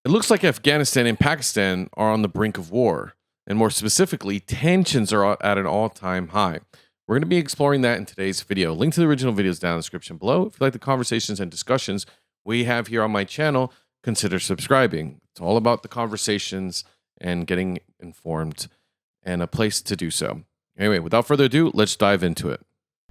It looks like Afghanistan and Pakistan are on the brink of war, and more specifically, tensions are at an all-time high. We're going to be exploring that in today's video. Link to the original videos down in the description below. If you like the conversations and discussions we have here on my channel, consider subscribing. It's all about the conversations and getting informed, and a place to do so. Anyway, without further ado, let's dive into it.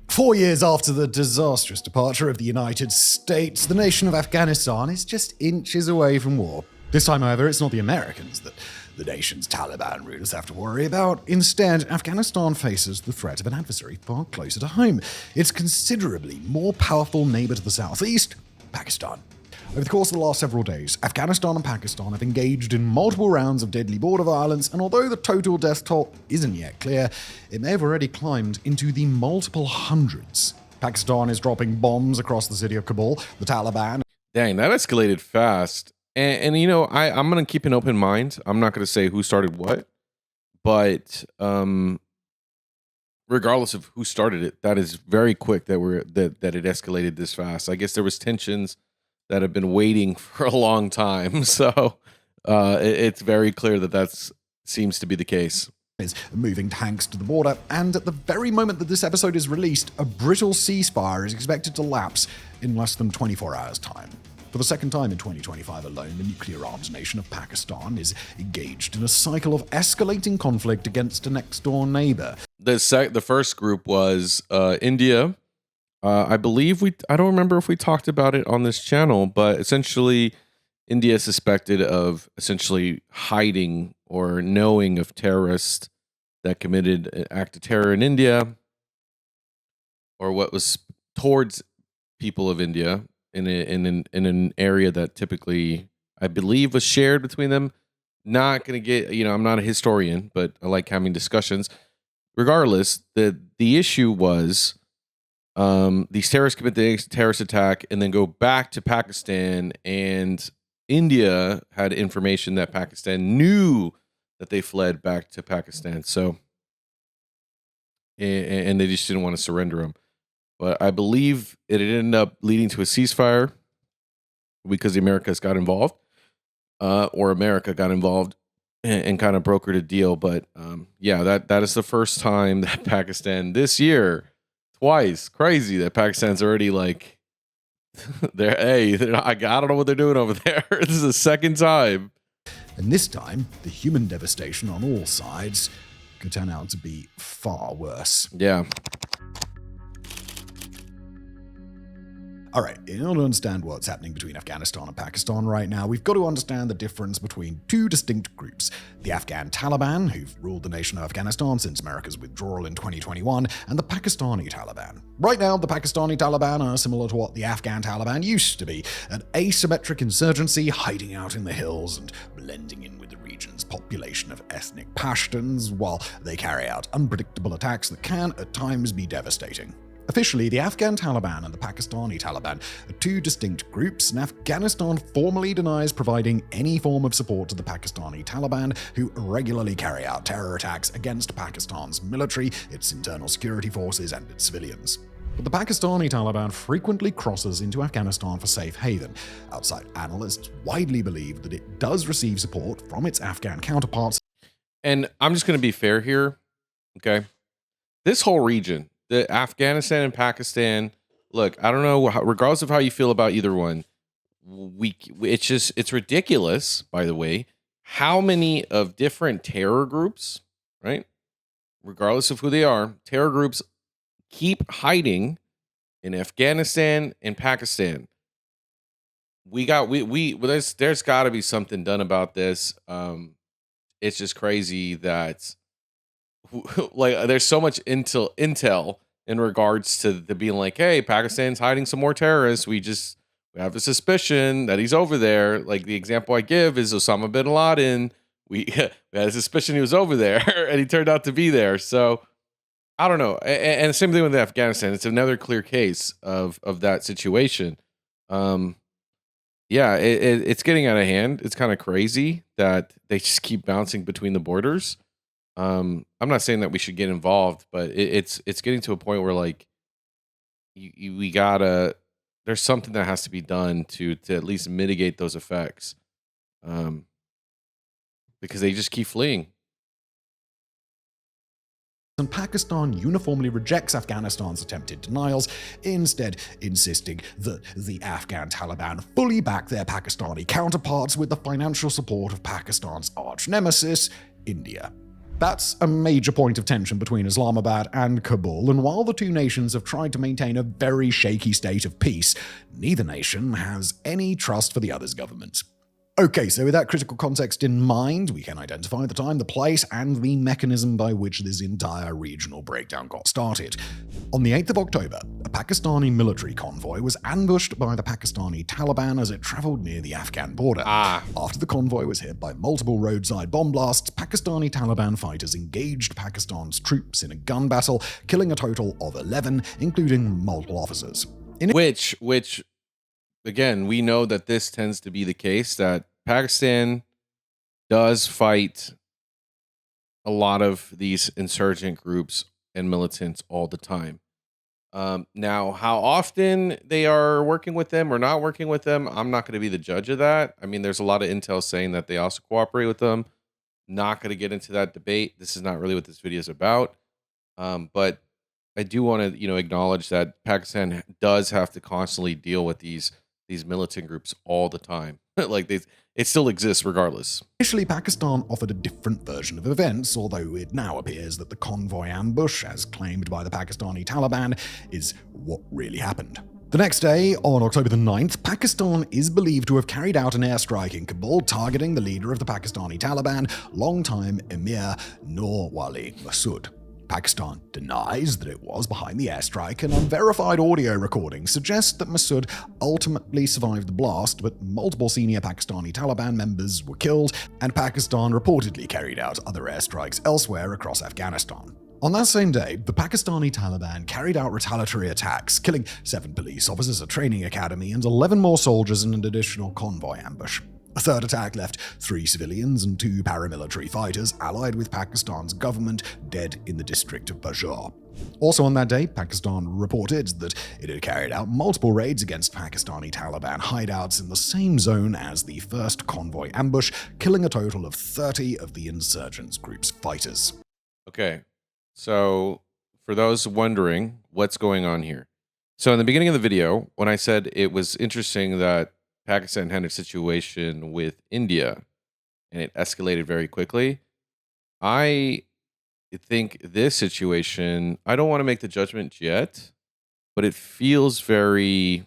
4 years after the disastrous departure of the United States, the nation of Afghanistan is just inches away from war. This time, however, it's not the Americans that the nation's Taliban rulers have to worry about. Instead, Afghanistan faces the threat of an adversary far closer to home. Its considerably more powerful neighbor to the southeast, Pakistan. Over the course of the last several days, Afghanistan and Pakistan have engaged in multiple rounds of deadly border violence, and although the total death toll isn't yet clear, it may have already climbed into the multiple hundreds. Pakistan is dropping bombs across the city of Kabul. The Taliban... Dang, that escalated fast. And you know, I'm going to keep an open mind. I'm not going to say who started what, but regardless of who started it, that is very quick that it escalated this fast. I guess there was tensions that have been waiting for a long time. So it's very clear that seems to be the case. Is moving tanks to the border, and at the very moment that this episode is released, a brittle ceasefire is expected to lapse in less than 24 hours' time. For the second time in 2025 alone, the nuclear-armed nation of Pakistan is engaged in a cycle of escalating conflict against a next-door neighbor. The first group was India. I believe I don't remember if we talked about it on this channel, but essentially India is suspected of essentially hiding or knowing of terrorists that committed an act of terror in India, or what was towards people of India in an area that typically, I believe, was shared between them. Not going to get, I'm not a historian, but I like having discussions. Regardless, the issue was these terrorists commit the terrorist attack and then go back to Pakistan, and India had information that Pakistan knew that they fled back to Pakistan. So, and they just didn't want to surrender them. But I believe it ended up leading to a ceasefire because the Americas got involved, or America got involved and kind of brokered a deal. But yeah, that is the first time that Pakistan this year, twice, crazy that Pakistan's already like, I don't know what they're doing over there. This is the second time. And this time, the human devastation on all sides could turn out to be far worse. Yeah. All right, in order to understand what's happening between Afghanistan and Pakistan right now, we've got to understand the difference between two distinct groups. The Afghan Taliban, who've ruled the nation of Afghanistan since America's withdrawal in 2021, and the Pakistani Taliban. Right now, the Pakistani Taliban are similar to what the Afghan Taliban used to be, an asymmetric insurgency hiding out in the hills and blending in with the region's population of ethnic Pashtuns, while they carry out unpredictable attacks that can, at times, be devastating. Officially, the Afghan Taliban and the Pakistani Taliban are two distinct groups, and Afghanistan formally denies providing any form of support to the Pakistani Taliban, who regularly carry out terror attacks against Pakistan's military, its internal security forces, and its civilians. But the Pakistani Taliban frequently crosses into Afghanistan for safe haven. Outside analysts widely believe that it does receive support from its Afghan counterparts. And I'm just going to be fair here, okay? This whole region, the Afghanistan and Pakistan, look, I don't know, regardless of how you feel about either one, it's ridiculous, by the way, how many of different terror groups, right? Regardless of who they are, terror groups keep hiding in Afghanistan and Pakistan. There's got to be something done about this. It's just crazy that like there's so much intel in regards to being like, hey, Pakistan's hiding some more terrorists. We have a suspicion that he's over there. Like the example I give is Osama bin Laden. We had a suspicion he was over there and he turned out to be there. So I don't know. And the same thing with Afghanistan. It's another clear case of that situation. Yeah, it's getting out of hand. It's kind of crazy that they just keep bouncing between the borders. I'm not saying that we should get involved, but it's getting to a point where like we gotta. There's something that has to be done to at least mitigate those effects. because they just keep fleeing. And Pakistan uniformly rejects Afghanistan's attempted denials, instead insisting that the Afghan Taliban fully back their Pakistani counterparts with the financial support of Pakistan's arch nemesis, India. That's a major point of tension between Islamabad and Kabul, and while the two nations have tried to maintain a very shaky state of peace, neither nation has any trust for the other's government. Okay, so with that critical context in mind, we can identify the time, the place, and the mechanism by which this entire regional breakdown got started. On the 8th of October, a Pakistani military convoy was ambushed by the Pakistani Taliban as it traveled near the Afghan border. After the convoy was hit by multiple roadside bomb blasts, Pakistani Taliban fighters engaged Pakistan's troops in a gun battle, killing a total of 11, including multiple officers. Which again, we know that this tends to be the case, that Pakistan does fight a lot of these insurgent groups and militants all the time. Now, how often they are working with them or not working with them, I'm not going to be the judge of that. I mean, there's a lot of intel saying that they also cooperate with them. Not going to get into that debate. This is not really what this video is about. But I do want to, acknowledge that Pakistan does have to constantly deal with these militant groups all the time. It still exists regardless. Initially, Pakistan offered a different version of events, although it now appears that the convoy ambush, as claimed by the Pakistani Taliban, is what really happened. The next day, on October the 9th, Pakistan is believed to have carried out an airstrike in Kabul, targeting the leader of the Pakistani Taliban, longtime Emir Noor Wali Mehsud. Pakistan denies that it was behind the airstrike, and unverified audio recordings suggest that Mehsud ultimately survived the blast, but multiple senior Pakistani Taliban members were killed, and Pakistan reportedly carried out other airstrikes elsewhere across Afghanistan. On that same day, the Pakistani Taliban carried out retaliatory attacks, killing 7 police officers, a training academy, and 11 more soldiers in an additional convoy ambush. A third attack left 3 civilians and 2 paramilitary fighters allied with Pakistan's government dead in the district of Bajar. Also on that day, Pakistan reported that it had carried out multiple raids against Pakistani Taliban hideouts in the same zone as the first convoy ambush, killing a total of 30 of the insurgents group's fighters. Okay, so for those wondering what's going on here. So in the beginning of the video, when I said it was interesting that Pakistan had a situation with India and it escalated very quickly, I think this situation, I don't want to make the judgment yet, but it feels very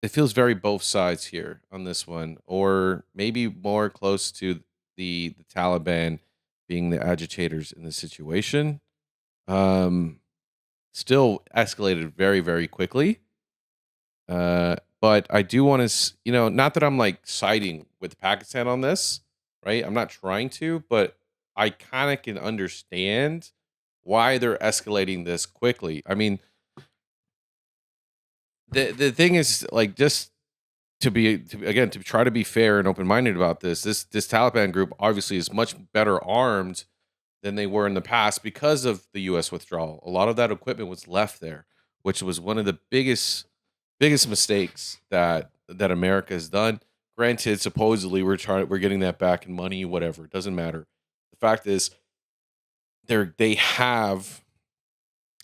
both sides here on this one, or maybe more close to the Taliban being the agitators in the situation. Still escalated very, very quickly. But I do want to, not that I'm like siding with Pakistan on this, right? I'm not trying to, but I kind of can understand why they're escalating this quickly. I mean, the thing is, like, just to try to be fair and open-minded about this Taliban group obviously is much better armed than they were in the past because of the U.S. withdrawal. A lot of that equipment was left there, which was one of the biggest mistakes that America has done. Granted, supposedly we're getting that back in money, whatever. It doesn't matter. The fact is, they have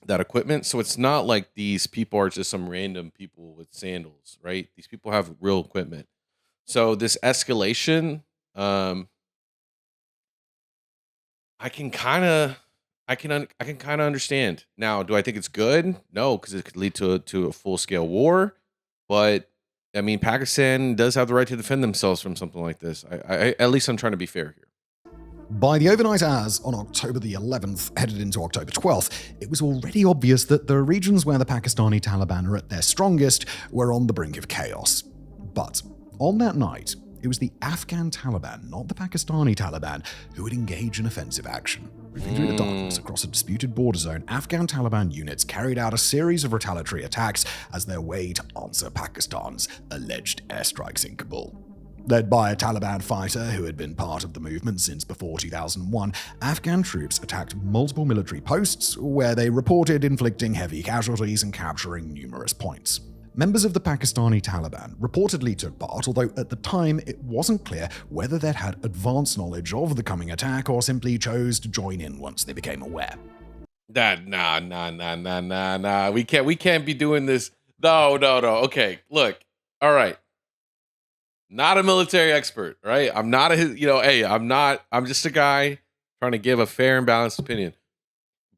that equipment, so it's not like these people are just some random people with sandals, right? These people have real equipment. So this escalation, I can kind of understand. Now, do I think it's good? No, because it could lead to a full scale war. But I mean, Pakistan does have the right to defend themselves from something like this. I at least I'm trying to be fair here. By the overnight hours on October the 11th, headed into October 12th, it was already obvious that the regions where the Pakistani Taliban are at their strongest were on the brink of chaos. But on that night, it was the Afghan Taliban, not the Pakistani Taliban, who would engage in offensive action. Moving through the darkness across a disputed border zone, Afghan Taliban units carried out a series of retaliatory attacks as their way to answer Pakistan's alleged airstrikes in Kabul. Led by a Taliban fighter who had been part of the movement since before 2001, Afghan troops attacked multiple military posts where they reported inflicting heavy casualties and capturing numerous points. Members of the Pakistani Taliban reportedly took part, although at the time it wasn't clear whether they'd had advanced knowledge of the coming attack or simply chose to join in once they became aware. Nah. We can't be doing this. No. Okay, look. All right. Not a military expert, right? I'm not I'm just a guy trying to give a fair and balanced opinion.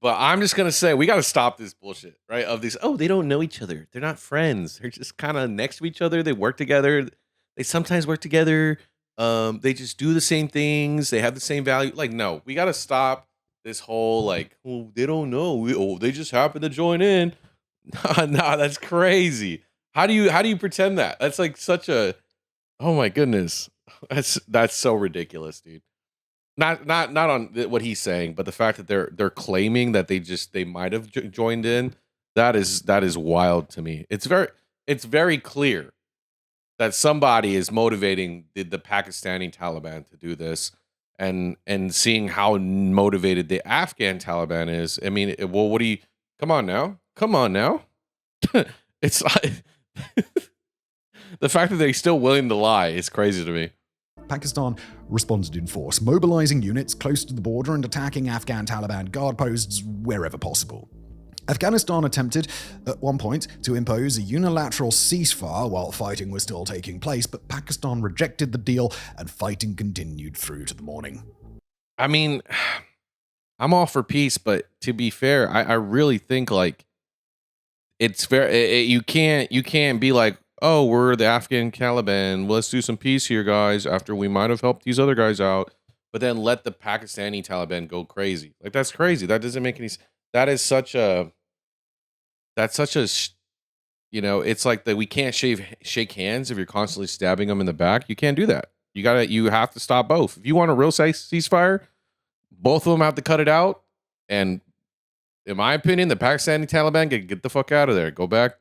But I'm just going to say, we got to stop this bullshit, right? Of these, they don't know each other. They're not friends. They're just kind of next to each other. They work together. They sometimes work together. They just do the same things. They have the same value. Like, no, we got to stop this whole, like, they don't know. They just happen to join in. Nah, that's crazy. How do you pretend that? That's like such a, oh my goodness. That's so ridiculous, dude. Not on what he's saying, but the fact that they're claiming that they might have joined in, that is wild to me. It's very clear that somebody is motivating the Pakistani Taliban to do this, and seeing how motivated the Afghan Taliban is. I mean, well, what do you? Come on now. It's like the fact that they're still willing to lie is crazy to me. Pakistan responded in force, mobilizing units close to the border and attacking Afghan Taliban guard posts wherever possible. Afghanistan attempted, at one point, to impose a unilateral ceasefire while fighting was still taking place, but Pakistan rejected the deal and fighting continued through to the morning. I mean, I'm all for peace, but to be fair, I really think like it's fair. You can't be like, oh, we're the Afghan Taliban. Let's do some peace here, guys, after we might have helped these other guys out. But then let the Pakistani Taliban go crazy. Like, that's crazy. That doesn't make any sense. That's such a, it's like that we can't shake hands if you're constantly stabbing them in the back. You can't do that. You have to stop both. If you want a real ceasefire, both of them have to cut it out. And in my opinion, the Pakistani Taliban get the fuck out of there. Go back.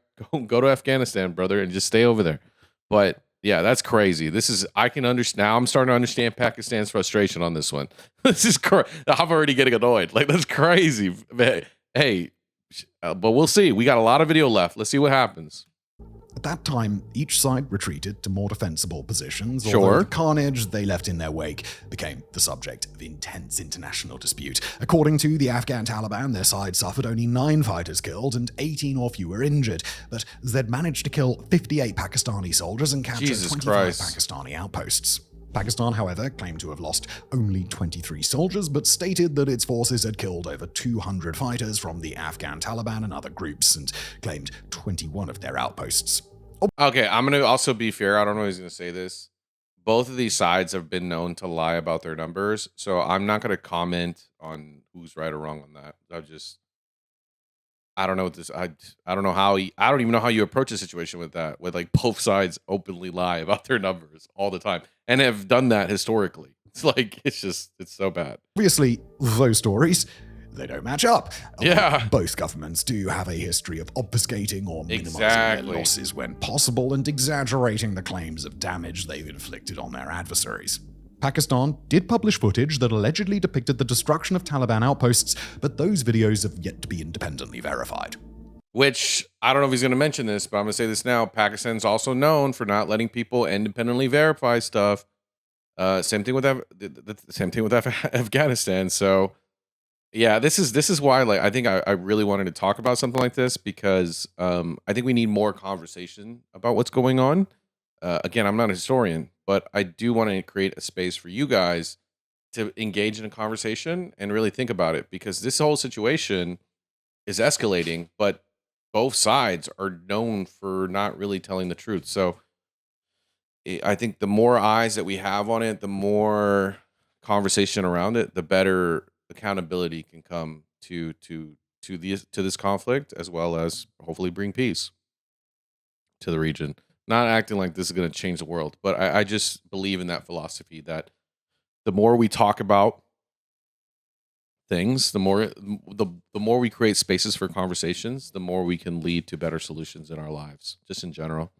Go to Afghanistan, brother, and just stay over there. But yeah, that's crazy. I can understand now. I'm starting to understand Pakistan's frustration on this one. This is I'm already getting annoyed. Like, that's crazy. Hey, but we'll see. We got a lot of video left. Let's see what happens. At that time, each side retreated to more defensible positions, Sure. although the carnage they left in their wake became the subject of intense international dispute. According to the Afghan Taliban, their side suffered only 9 fighters killed and 18 or fewer injured, but they'd managed to kill 58 Pakistani soldiers and capture Jesus 25 Christ. Pakistani outposts. Pakistan, however, claimed to have lost only 23 soldiers, but stated that its forces had killed over 200 fighters from the Afghan Taliban and other groups, and claimed 21 of their outposts. Okay, I'm going to also be fair. I don't know who's going to say this. Both of these sides have been known to lie about their numbers, so I'm not going to comment on who's right or wrong on that. I don't know what this. I don't know how. I don't even know how you approach a situation with that. With like both sides openly lie about their numbers all the time, and have done that historically. It's like it's so bad. Obviously, those stories, they don't match up. Yeah. Both governments do have a history of obfuscating or minimizing Exactly. their losses when possible and exaggerating the claims of damage they've inflicted on their adversaries. Pakistan did publish footage that allegedly depicted the destruction of Taliban outposts, but those videos have yet to be independently verified. Which, I don't know if he's going to mention this, but I'm going to say this now. Pakistan's also known for not letting people independently verify stuff. Same thing with Afghanistan. So, yeah, this is why, like, I think I really wanted to talk about something like this, because I think we need more conversation about what's going on. Again, I'm not a historian, but I do want to create a space for you guys to engage in a conversation and really think about it, because this whole situation is escalating, but both sides are known for not really telling the truth. So I think the more eyes that we have on it, the more conversation around it, the better accountability can come to this conflict, as well as hopefully bring peace to the region. Not acting like this is going to change the world, but I just believe in that philosophy that the more we talk about things, the more we create spaces for conversations, the more we can lead to better solutions in our lives, just in general.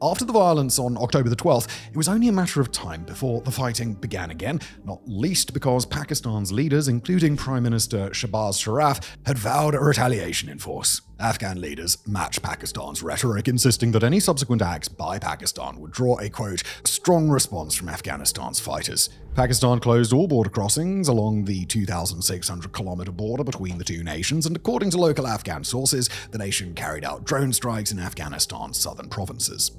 After the violence on October the 12th, it was only a matter of time before the fighting began again, not least because Pakistan's leaders, including Prime Minister Shahbaz Sharaf, had vowed a retaliation in force. Afghan leaders matched Pakistan's rhetoric, insisting that any subsequent acts by Pakistan would draw a, quote, strong response from Afghanistan's fighters. Pakistan closed all border crossings along the 2,600-kilometer border between the two nations, and according to local Afghan sources, the nation carried out drone strikes in Afghanistan's southern provinces.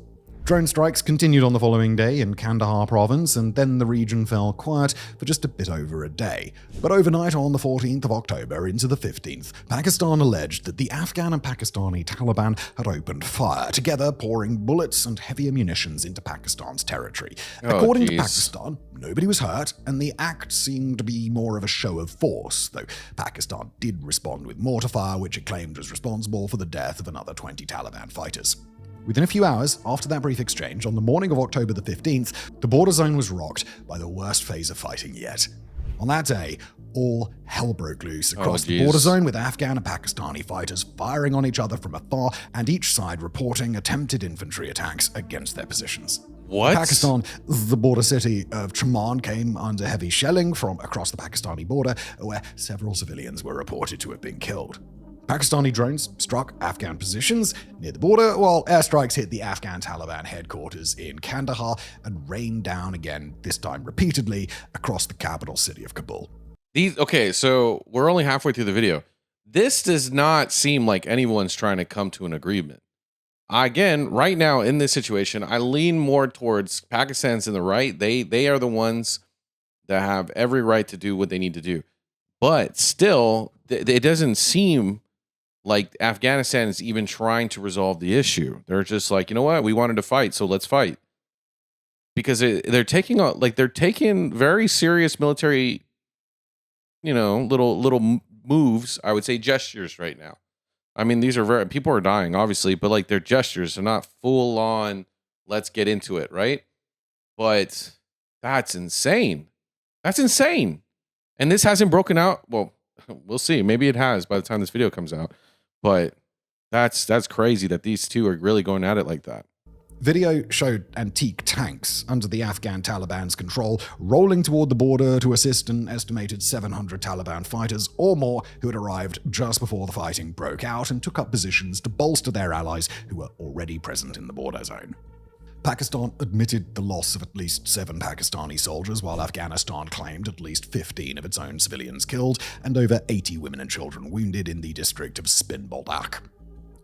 Drone strikes continued on the following day in Kandahar province, and then the region fell quiet for just a bit over a day. But overnight on the 14th of October into the 15th, Pakistan alleged that the Afghan and Pakistani Taliban had opened fire, together pouring bullets and heavy munitions into Pakistan's territory. According to Pakistan, nobody was hurt, and the act seemed to be more of a show of force, though Pakistan did respond with mortar fire, which it claimed was responsible for the death of another 20 Taliban fighters. Within a few hours after that brief exchange, on the morning of October the 15th, the border zone was rocked by the worst phase of fighting yet. On that day, all hell broke loose across the border zone, with Afghan and Pakistani fighters firing on each other from afar, and each side reporting attempted infantry attacks against their positions. What? In Pakistan, the border city of Chaman came under heavy shelling from across the Pakistani border, where several civilians were reported to have been killed. Pakistani drones struck Afghan positions near the border, while airstrikes hit the Afghan Taliban headquarters in Kandahar and rained down again, this time repeatedly, across the capital city of Kabul. Okay, so we're only halfway through the video. This does not seem like anyone's trying to come to an agreement. Again, right now in this situation, I lean more towards Pakistan's in the right. They are the ones that have every right to do what they need to do. But still, it doesn't seem like Afghanistan is even trying to resolve the issue. They're just like, you know what? We wanted to fight, so let's fight. Because they're taking very serious military, little moves. I would say gestures right now. I mean, these are people are dying, obviously, but like they're gestures. They're not full on. Let's get into it, right? But that's insane. That's insane. And this hasn't broken out. Well, we'll see. Maybe it has by the time this video comes out. But that's crazy that these two are really going at it like that. Video showed antique tanks under the Afghan Taliban's control rolling toward the border to assist an estimated 700 Taliban fighters or more who had arrived just before the fighting broke out and took up positions to bolster their allies who were already present in the border zone. Pakistan admitted the loss of at least 7 Pakistani soldiers, while Afghanistan claimed at least 15 of its own civilians killed and over 80 women and children wounded in the district of Spin Boldak.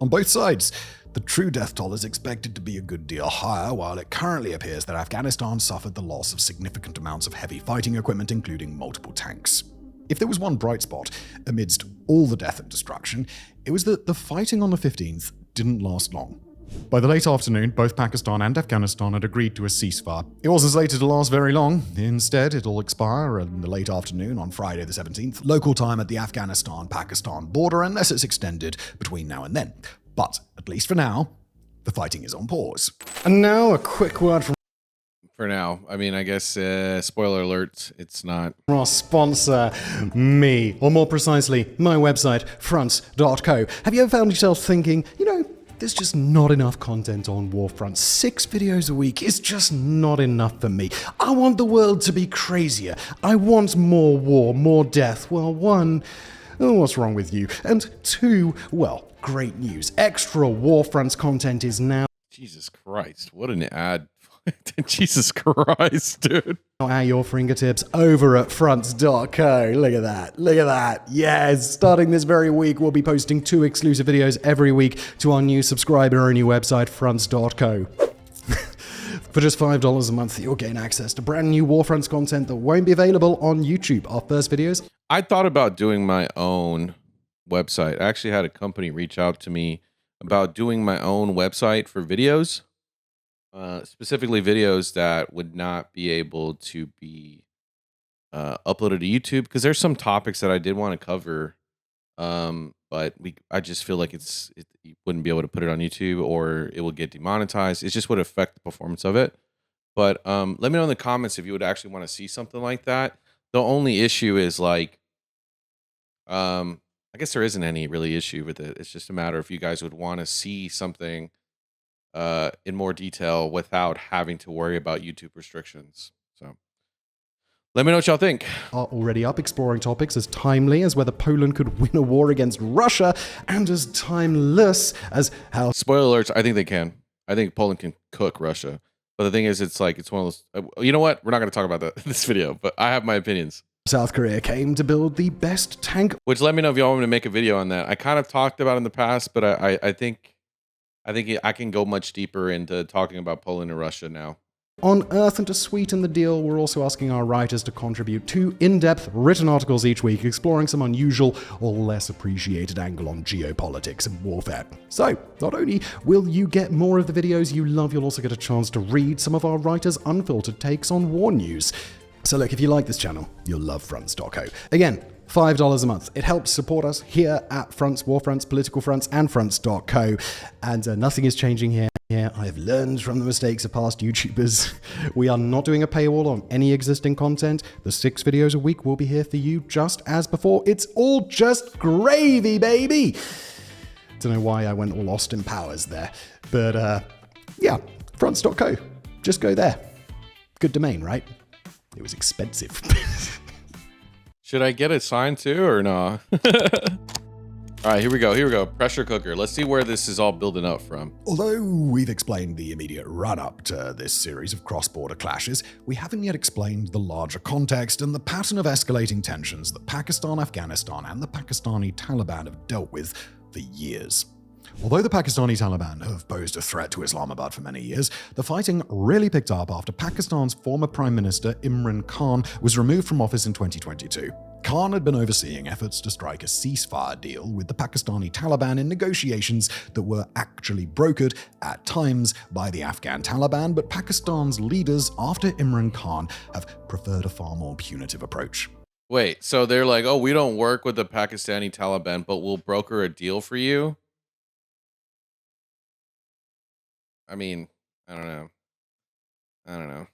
On both sides, the true death toll is expected to be a good deal higher, while it currently appears that Afghanistan suffered the loss of significant amounts of heavy fighting equipment, including multiple tanks. If there was one bright spot amidst all the death and destruction, it was that the fighting on the 15th didn't last long. By the late afternoon, both Pakistan and Afghanistan had agreed to a ceasefire. It wasn't slated to last very long. Instead, it'll expire in the late afternoon on Friday the 17th, local time at the Afghanistan-Pakistan border, unless it's extended between now and then. But, at least for now, the fighting is on pause. And now, a quick word from for now. I mean, I guess, spoiler alert, it's not. Our sponsor, me, or more precisely, my website, fronts.co. Have you ever found yourself thinking, there's just not enough content on Warfront. 6 videos a week is just not enough for me. I want the world to be crazier. I want more war, more death. Well, 1, what's wrong with you? And 2, well, great news. Extra Warfronts content is now... Jesus Christ, what an ad. Jesus Christ, dude. At your fingertips over at fronts.co. Look at that. Look at that. Yes. Starting this very week, we'll be posting 2 exclusive videos every week to our new subscriber-only website, fronts.co. For just $5 a month, you'll gain access to brand new Warfronts content that won't be available on YouTube. Our first videos... I thought about doing my own website. I actually had a company reach out to me about doing my own website for videos. Specifically videos that would not be able to be uploaded to YouTube, because there's some topics that I did want to cover, but I just feel like you wouldn't be able to put it on YouTube, or it will get demonetized. It just would affect the performance of it. But let me know in the comments if you would actually want to see something like that. The only issue is like, I guess there isn't any really issue with it. It's just a matter if you guys would want to see something in more detail without having to worry about YouTube restrictions. So Let me know what y'all think. Are already up exploring topics as timely as whether Poland could win a war against Russia, and as timeless as how... Spoiler alerts, I think they can. I think Poland can cook Russia. But the thing is, it's one of those... You know what? We're not going to talk about that in this video, but I have my opinions. South Korea came to build the best tank... Which, let me know if y'all want me to make a video on that. I kind of talked about it in the past, but I think I can go much deeper into talking about Poland and Russia now. On Earth, and to sweeten the deal, we're also asking our writers to contribute 2 in-depth written articles each week exploring some unusual or less appreciated angle on geopolitics and warfare. So, not only will you get more of the videos you love, you'll also get a chance to read some of our writers' unfiltered takes on war news. So look, if you like this channel, you'll love Fronts.co. Again, $5 a month. It helps support us here at Fronts, War Fronts, Political Fronts, and Fronts.co. And nothing is changing here. Yeah, I've learned from the mistakes of past YouTubers. We are not doing a paywall on any existing content. The 6 videos a week will be here for you just as before. It's all just gravy, baby! Don't know why I went all Austin Powers there. But, yeah, Fronts.co. Just go there. Good domain, right? It was expensive. Should I get a sign too, or no? All right, here we go. Pressure cooker. Let's see where this is all building up from. Although we've explained the immediate run-up to this series of cross-border clashes, we haven't yet explained the larger context and the pattern of escalating tensions that Pakistan, Afghanistan, and the Pakistani Taliban have dealt with for years. Although the Pakistani Taliban have posed a threat to Islamabad for many years, the fighting really picked up after Pakistan's former Prime Minister Imran Khan was removed from office in 2022. Khan had been overseeing efforts to strike a ceasefire deal with the Pakistani Taliban in negotiations that were actually brokered at times by the Afghan Taliban, but Pakistan's leaders after Imran Khan have preferred a far more punitive approach. Wait, so they're like, oh, we don't work with the Pakistani Taliban, but we'll broker a deal for you? I mean, I don't know.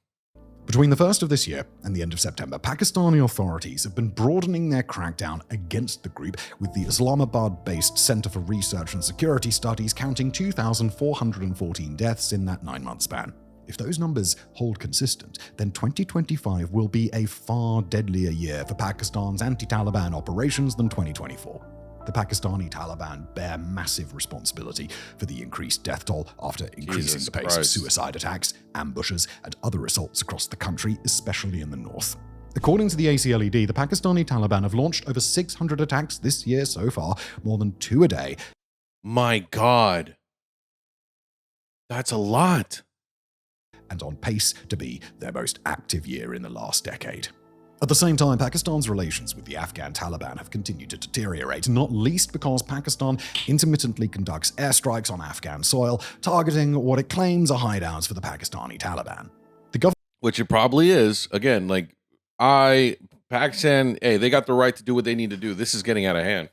Between the first of this year and the end of September, Pakistani authorities have been broadening their crackdown against the group, with the Islamabad-based Center for Research and Security Studies counting 2,414 deaths in that 9-month span. If those numbers hold consistent, then 2025 will be a far deadlier year for Pakistan's anti-Taliban operations than 2024. The Pakistani Taliban bear massive responsibility for the increased death toll after increasing the pace of suicide attacks, ambushes, and other assaults across the country, especially in the north. According to the ACLED, the Pakistani Taliban have launched over 600 attacks this year so far, more than 2 a day. My God. That's a lot. And on pace to be their most active year in the last decade. At the same time, Pakistan's relations with the Afghan Taliban have continued to deteriorate, not least because Pakistan intermittently conducts airstrikes on Afghan soil, targeting what it claims are hideouts for the Pakistani Taliban. The government, which it probably is. Again, like, Pakistan, hey, they got the right to do what they need to do. This is getting out of hand.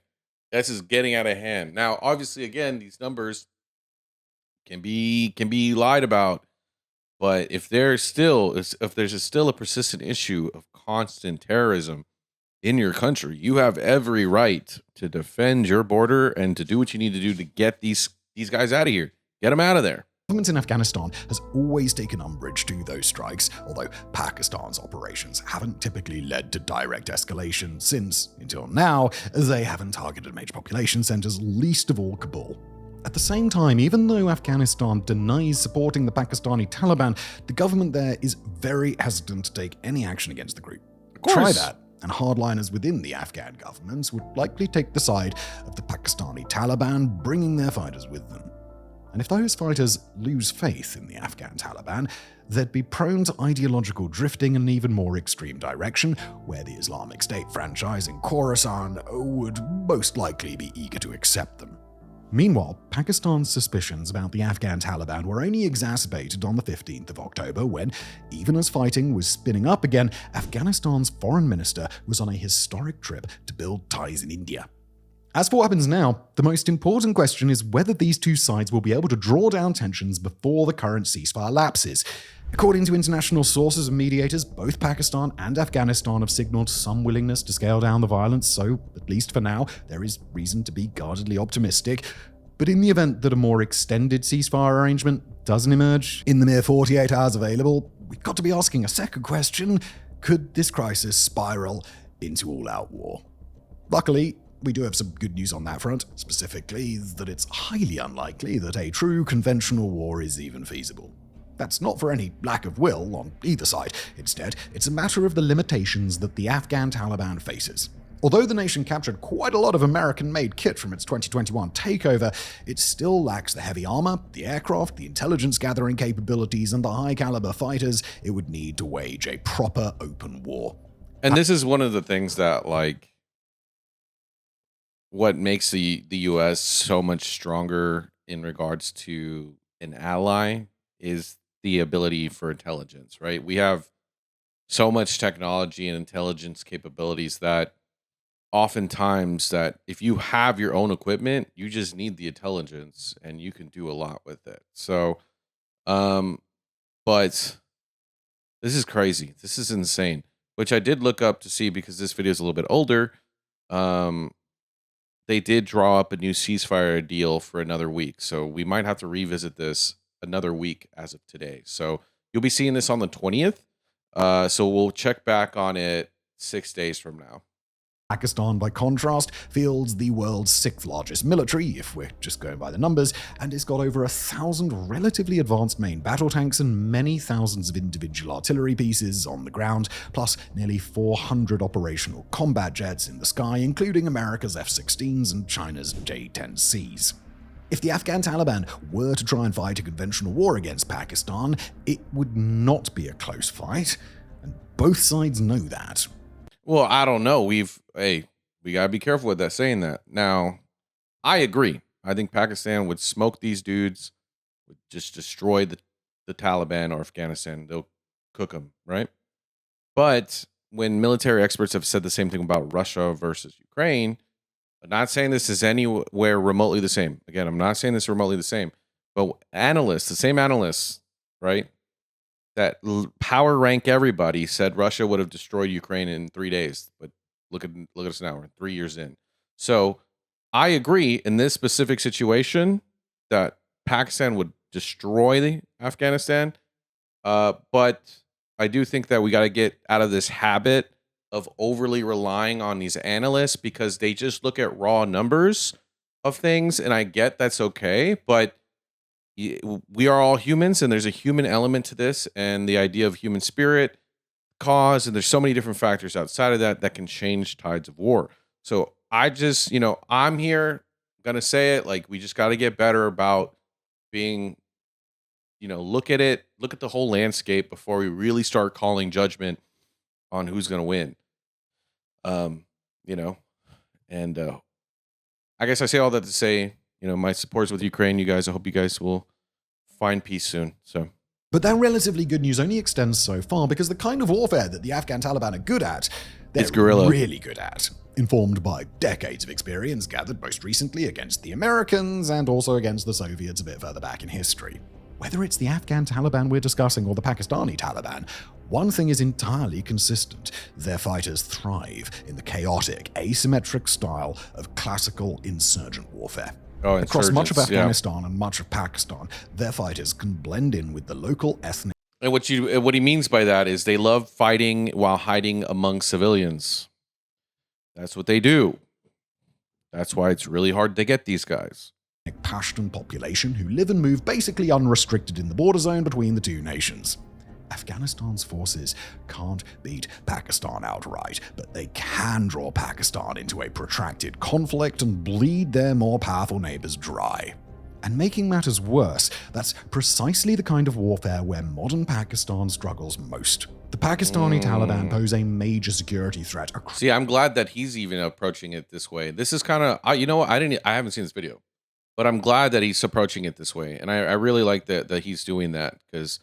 This is getting out of hand. Now, obviously, again, these numbers can be lied about. But if there's still a persistent issue of constant terrorism in your country, you have every right to defend your border and to do what you need to do to get these guys out of here. Get them out of there. The government in Afghanistan has always taken umbrage to those strikes, although Pakistan's operations haven't typically led to direct escalation since, until now, they haven't targeted major population centers, least of all Kabul. At the same time, even though Afghanistan denies supporting the Pakistani Taliban, the government there is very hesitant to take any action against the group. Try that, and hardliners within the Afghan governments would likely take the side of the Pakistani Taliban, bringing their fighters with them. And if those fighters lose faith in the Afghan Taliban, they'd be prone to ideological drifting in an even more extreme direction, where the Islamic State franchise in Khorasan would most likely be eager to accept them. Meanwhile, Pakistan's suspicions about the Afghan Taliban were only exacerbated on the 15th of October when, even as fighting was spinning up again, Afghanistan's foreign minister was on a historic trip to build ties in India. As for what happens now, the most important question is whether these two sides will be able to draw down tensions before the current ceasefire lapses. According to international sources and mediators, both Pakistan and Afghanistan have signaled some willingness to scale down the violence, so, at least for now, there is reason to be guardedly optimistic. But in the event that a more extended ceasefire arrangement doesn't emerge in the mere 48 hours available, we've got to be asking a second question. Could this crisis spiral into all-out war? Luckily, we do have some good news on that front, specifically that it's highly unlikely that a true conventional war is even feasible. That's not for any lack of will on either side. Instead, it's a matter of the limitations that the Afghan Taliban faces. Although the nation captured quite a lot of American-made kit from its 2021 takeover, it still lacks the heavy armor, the aircraft, the intelligence-gathering capabilities, and the high-caliber fighters it would need to wage a proper open war. And this is one of the things that, like, what makes the U.S. so much stronger in regards to an ally is the ability for intelligence, right? We have so much technology and intelligence capabilities that oftentimes that if you have your own equipment, you just need the intelligence and you can do a lot with it. So, but this is crazy. This is insane, which I did look up to see because this video is a little bit older. They did draw up a new ceasefire deal for another week. So we might have to revisit this another week as of today. So you'll be seeing this on the 20th. So we'll check back on it 6 days from now. Pakistan, by contrast, fields the world's 6th largest military, if we're just going by the numbers, and it's got over 1,000 relatively advanced main battle tanks and many thousands of individual artillery pieces on the ground, plus nearly 400 operational combat jets in the sky, including America's F-16s and China's J-10Cs. If the Afghan Taliban were to try and fight a conventional war against Pakistan, it would not be a close fight, and both sides know that. Well, I don't know. We gotta be careful with that saying that. Now, I agree. I think Pakistan would smoke these dudes, would just destroy the Taliban or Afghanistan. They'll cook them, right? But when military experts have said the same thing about Russia versus Ukraine, I'm not saying this is anywhere remotely the same. Again, I'm not saying this is remotely the same. But analysts, the same analysts, right? That power rank everybody said Russia would have destroyed Ukraine in 3 days, but look at us now. We're 3 years in. So I agree in this specific situation that Pakistan would destroy Afghanistan, but I do think that we got to get out of this habit of overly relying on these analysts because they just look at raw numbers of things, and I get that's okay, but we are all humans and there's a human element to this and the idea of human spirit, cause, and there's so many different factors outside of that can change tides of war. So I just, I'm here gonna say it, like, we just got to get better about being, look at the whole landscape before we really start calling judgment on who's gonna win. And I guess I say all that to say, my support's with Ukraine, you guys. I hope you guys will find peace soon. But that relatively good news only extends so far because the kind of warfare that the Afghan Taliban are good at, they're guerrilla. Really good at. Informed by decades of experience gathered most recently against the Americans and also against the Soviets a bit further back in history. Whether it's the Afghan Taliban we're discussing or the Pakistani Taliban, one thing is entirely consistent. Their fighters thrive in the chaotic, asymmetric style of classical insurgent warfare. Across much of Afghanistan and much of Pakistan, their fighters can blend in with the local ethnic. And what he means by that is they love fighting while hiding among civilians. That's what they do. That's why it's really hard to get these guys. Pashtun population who live and move basically unrestricted in the border zone between the two nations. Afghanistan's forces can't beat Pakistan outright, but they can draw Pakistan into a protracted conflict and bleed their more powerful neighbors dry. And making matters worse, that's precisely the kind of warfare where modern Pakistan struggles most. The Pakistani Taliban pose a major security threat. See, I'm glad that he's even approaching it this way. This is kind of, you know what? I haven't seen this video, but I'm glad that he's approaching it this way. And I really like that he's doing that because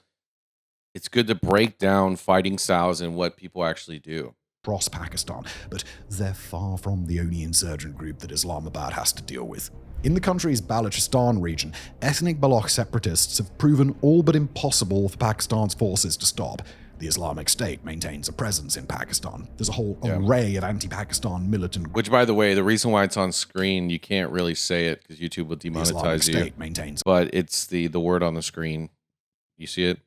it's good to break down fighting styles and what people actually do. Across Pakistan, but they're far from the only insurgent group that Islamabad has to deal with. In the country's Balochistan region, ethnic Baloch separatists have proven all but impossible for Pakistan's forces to stop. The Islamic State maintains a presence in Pakistan. There's a whole array of anti-Pakistan militant. Which, by the way, the reason why it's on screen, you can't really say it because YouTube will demonetize you. The Islamic State maintains. But it's the word on the screen. You see it?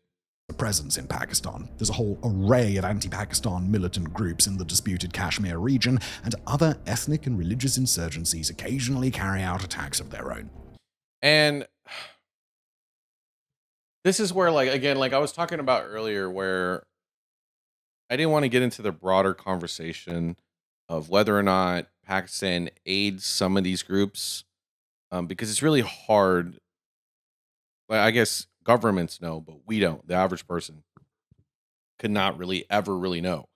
presence in Pakistan. There's a whole array of anti-Pakistan militant groups in the disputed Kashmir region, and other ethnic and religious insurgencies occasionally carry out attacks of their own. And this is where, like, again, like I was talking about earlier, where I didn't want to get into the broader conversation of whether or not Pakistan aids some of these groups, because it's really hard. Like, I guess governments know, but we don't. The average person could not really ever really know.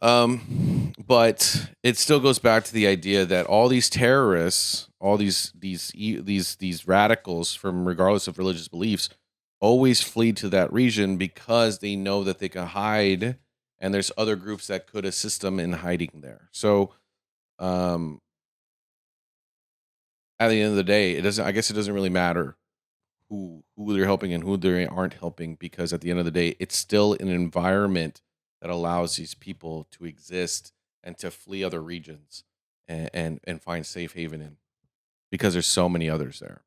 But it still goes back to the idea that all these terrorists, all these radicals, from regardless of religious beliefs, always flee to that region because they know that they can hide, and there's other groups that could assist them in hiding there. So, um, at the end of the day, it doesn't. I guess it doesn't really matter who they're helping and who they aren't helping, because at the end of the day, it's still an environment that allows these people to exist and to flee other regions and find safe haven in, because there's so many others there.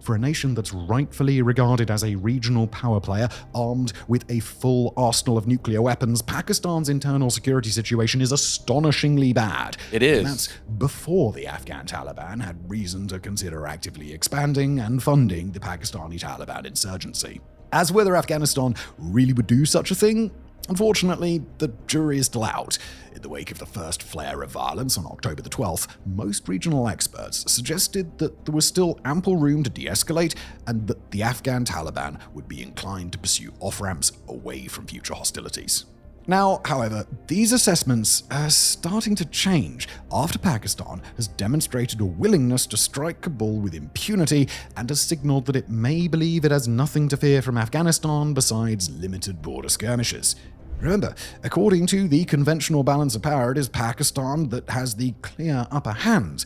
For a nation that's rightfully regarded as a regional power player, armed with a full arsenal of nuclear weapons, Pakistan's internal security situation is astonishingly bad. It is. And that's before the Afghan Taliban had reason to consider actively expanding and funding the Pakistani Taliban insurgency. As whether Afghanistan really would do such a thing, unfortunately, the jury is still out. In the wake of the first flare of violence on October the 12th, most regional experts suggested that there was still ample room to de-escalate, and that the Afghan Taliban would be inclined to pursue off-ramps away from future hostilities. Now, however, these assessments are starting to change after Pakistan has demonstrated a willingness to strike Kabul with impunity and has signaled that it may believe it has nothing to fear from Afghanistan besides limited border skirmishes. Remember, according to the conventional balance of power, it is Pakistan that has the clear upper hand.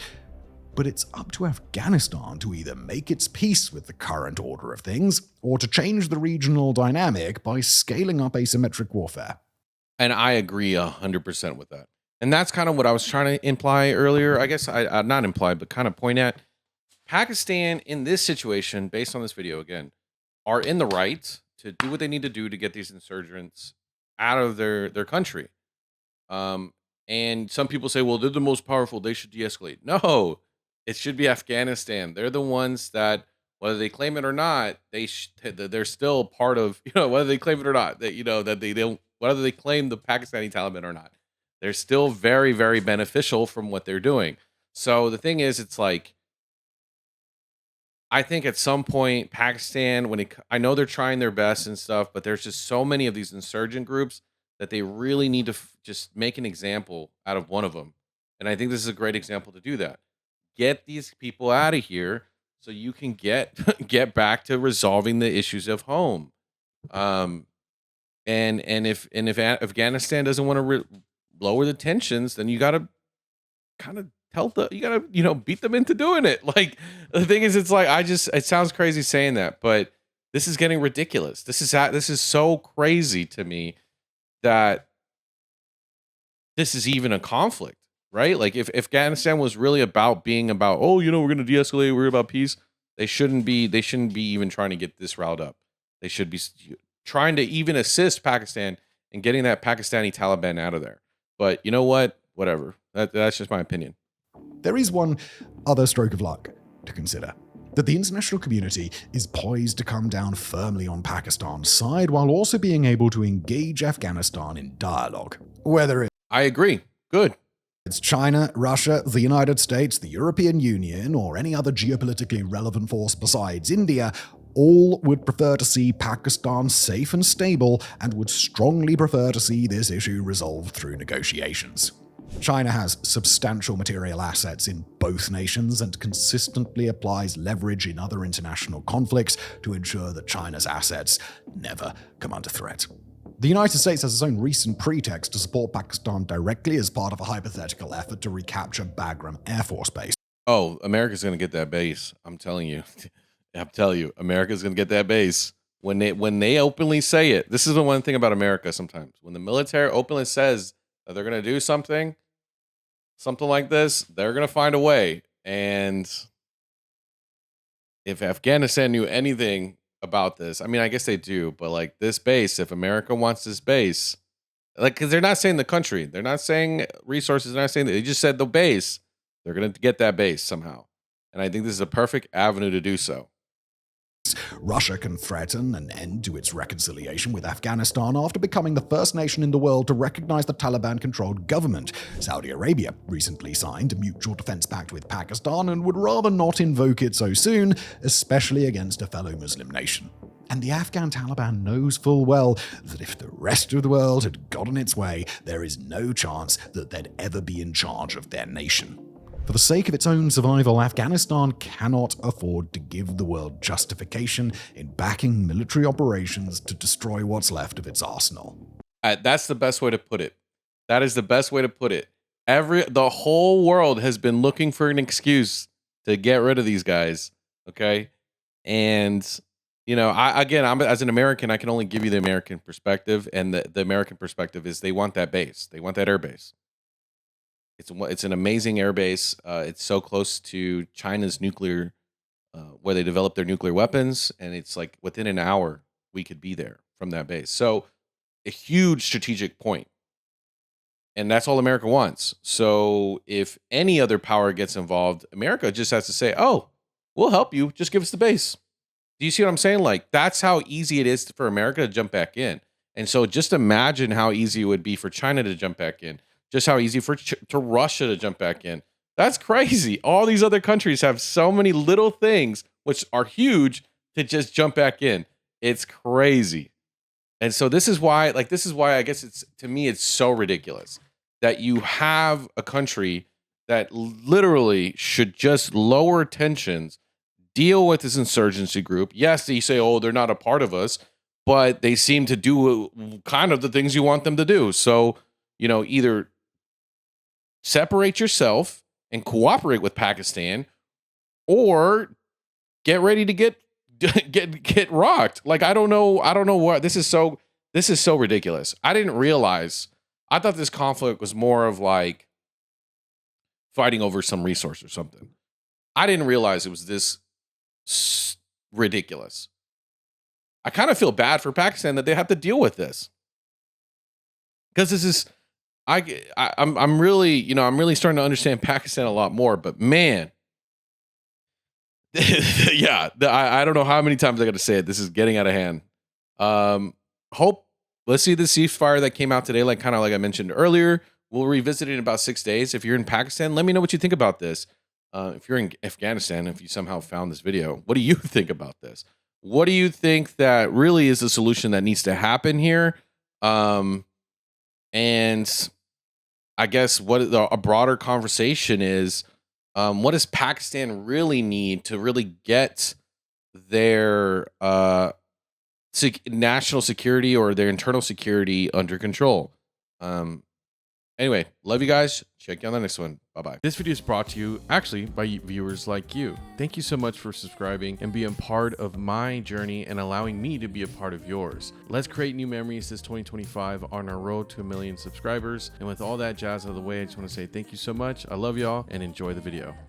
But it's up to Afghanistan to either make its peace with the current order of things, or to change the regional dynamic by scaling up asymmetric warfare. And I agree 100% with that. And that's kind of what I was trying to imply earlier. I guess I not imply, but kind of point at. Pakistan in this situation, based on this video again, are in the right to do what they need to do to get these insurgents out of their country. And some people say, well, they're the most powerful, they should de-escalate. No, it should be Afghanistan. They're the ones that, whether they claim it or not, they're still part of, whether they claim it or not, that that they don't, whether they claim the Pakistani Taliban or not, they're still very, very beneficial from what they're doing. So the thing is, it's like, I think at some point, Pakistan, I know they're trying their best and stuff, but there's just so many of these insurgent groups that they really need to just make an example out of one of them. And I think this is a great example to do that. Get these people out of here so you can get get back to resolving the issues of home. And if Afghanistan doesn't want to lower the tensions, then you got to kind of you gotta beat them into doing it. Like, the thing is, it's like, it sounds crazy saying that, but this is getting ridiculous. This is so crazy to me that this is even a conflict, right? Like, if Afghanistan was really being about, oh, we're gonna de-escalate, we're about peace, they shouldn't be even trying to get this riled up. They should be trying to even assist Pakistan in getting that Pakistani Taliban out of there. But you know what? Whatever. That's just my opinion. There is one other stroke of luck to consider: that the international community is poised to come down firmly on Pakistan's side while also being able to engage Afghanistan in dialogue. Whether I agree. Good. it's China, Russia, the United States, the European Union, or any other geopolitically relevant force besides India, all would prefer to see Pakistan safe and stable, and would strongly prefer to see this issue resolved through negotiations. China has substantial material assets in both nations and consistently applies leverage in other international conflicts to ensure that China's assets never come under threat. The United States has its own recent pretext to support Pakistan directly as part of a hypothetical effort to recapture Bagram Air Force Base. Oh, America's going to get that base. I'm telling you. America's going to get that base. When they openly say it. This is the one thing about America sometimes. When the military openly says that they're going to do something like this, they're going to find a way. And if Afghanistan knew anything about this. I mean, I guess they do, but like this base, if America wants this base, like, because they're not saying the country, they're not saying resources, they're not saying that. They just said the base. They're going to get that base somehow. And I think this is a perfect avenue to do so. Russia can threaten an end to its reconciliation with Afghanistan after becoming the first nation in the world to recognize the Taliban-controlled government. Saudi Arabia recently signed a mutual defense pact with Pakistan and would rather not invoke it so soon, especially against a fellow Muslim nation. And the Afghan Taliban knows full well that if the rest of the world had gotten its way, there is no chance that they'd ever be in charge of their nation. For the sake of its own survival, Afghanistan cannot afford to give the world justification in backing military operations to destroy what's left of its arsenal. That's the best way to put it. That is the best way to put it. The whole world has been looking for an excuse to get rid of these guys. Okay. And, you know, I'm as an American, I can only give you the American perspective. And the American perspective is they want that base. They want that air base. It's an amazing air base. It's so close to China's nuclear, where they develop their nuclear weapons, and it's like within an hour we could be there from that base. So a huge strategic point, and that's all America wants. So if any other power gets involved, America just has to say, "Oh, we'll help you. Just give us the base." Do you see what I'm saying? Like that's how easy it is for America to jump back in. And so just imagine how easy it would be for China to jump back in. Just how easy for Russia to jump back in. That's crazy. All these other countries have so many little things, which are huge, to just jump back in. It's crazy. And so this is why I guess to me, it's so ridiculous that you have a country that literally should just lower tensions, deal with this insurgency group. Yes, they say, oh, they're not a part of us, but they seem to do kind of the things you want them to do. So, you know, either separate yourself and cooperate with Pakistan, or get ready to get rocked. Like I don't know what this is so ridiculous. I didn't realize. I thought this conflict was more of like fighting over some resource or something. I didn't realize it was this ridiculous. I kind of feel bad for Pakistan that they have to deal with this, because this is. I'm really, you know, I'm really starting to understand Pakistan a lot more, but man, yeah, I don't know how many times I got to say it. This is getting out of hand. Let's see the ceasefire that came out today, like kind of like I mentioned earlier. We'll revisit it in about 6 days. If you're in Pakistan, let me know what you think about this. If you're in Afghanistan, if you somehow found this video, what do you think about this? What do you think that really is the solution that needs to happen here? And I guess what a broader conversation is, what does Pakistan really need to really get their national security or their internal security under control? Anyway, love you guys. Check you on the next one. Bye-bye. This video is brought to you actually by viewers like you. Thank you so much for subscribing and being part of my journey and allowing me to be a part of yours. Let's create new memories this 2025 on our road to 1 million subscribers. And with all that jazz out of the way, I just want to say thank you so much. I love y'all and enjoy the video.